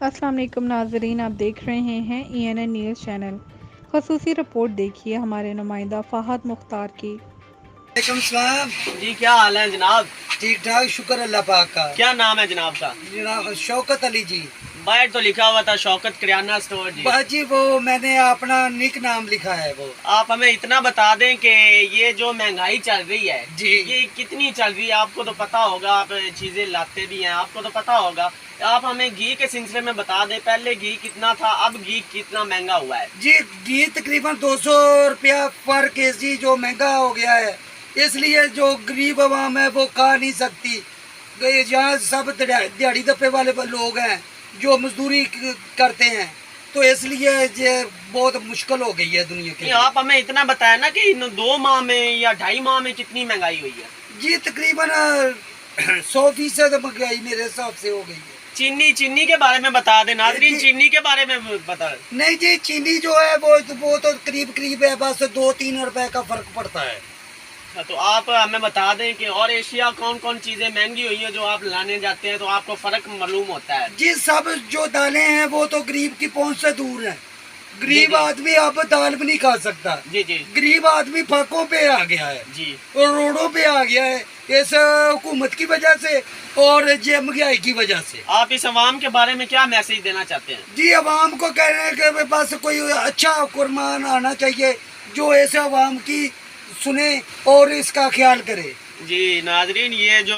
السلام علیکم ناظرین، آپ دیکھ رہے ہیں ENN نیوز چینل۔ خصوصی رپورٹ دیکھیے ہمارے نمائندہ فہد مختار کی۔ وعلیکم السلام جی، کیا حال ہے جناب؟ ٹھیک ٹھاک، شکر اللہ پاک کا۔ کیا نام ہے جناب کا؟ جناب شوکت علی جی۔ باہر تو لکھا ہوا تھا شوکت کریانہ اسٹور جی۔ باجی وہ میں نے اپنا نک نام لکھا ہے وہ۔ آپ ہمیں اتنا بتا دیں کہ یہ جو مہنگائی چل رہی ہے جی یہ کتنی چل رہی ہے؟ آپ کو تو پتا ہوگا، آپ چیزیں لاتے بھی ہیں، آپ کو تو پتا ہوگا۔ آپ ہمیں گھی کے سلسلے میں بتا دیں، پہلے گھی کتنا تھا، اب گھی کتنا مہنگا ہوا ہے؟ جی گھی تقریباً 200 روپیہ پر کیجی جو مہنگا ہو گیا ہے، اس لیے جو غریب عوام ہے وہ کھا نہیں سکتی۔ یہاں سب دیہڑی دپے والے لوگ ہیں جو مزدوری کرتے ہیں، تو اس لیے یہ بہت مشکل ہو گئی ہے دنیا کے لیے۔ آپ ہمیں اتنا بتایا نا کہ ان 2 ماہ میں یا 2.5 ماہ میں کتنی مہنگائی ہوئی ہے؟ جی تقریباً 100% مہنگائی میرے حساب سے ہو گئی ہے۔ چینی کے بارے میں بتا دیں ناظرین، چینی کے بارے میں بتا دیں۔ نہیں جی، چینی جو ہے وہ تو قریب ہے، بس 2-3 روپے کا فرق پڑتا ہے۔ تو آپ ہمیں بتا دیں کہ اور ایشیا کون کون چیزیں مہنگی ہوئی ہیں جو آپ لانے جاتے ہیں تو آپ کو فرق معلوم ہوتا ہے؟ جی سب جو دالیں ہیں وہ تو غریب کی پہنچ سے دور ہیں۔ غریب آدمی اب دال بھی نہیں کھا سکتا۔ جی جی غریب آدمی پھاقوں پہ آ گیا ہے جی اور روڈوں پہ آ گیا ہے، اس حکومت کی وجہ سے اور یہ مہنگائی کی وجہ سے۔ آپ اس عوام کے بارے میں کیا میسج دینا چاہتے ہیں؟ جی عوام کو کہہ رہے ہیں کہ بس کوئی اچھا حکمران آنا چاہیے جو ایسے عوام کی سنے اور اس کا خیال کرے۔ جی ناظرین، یہ جو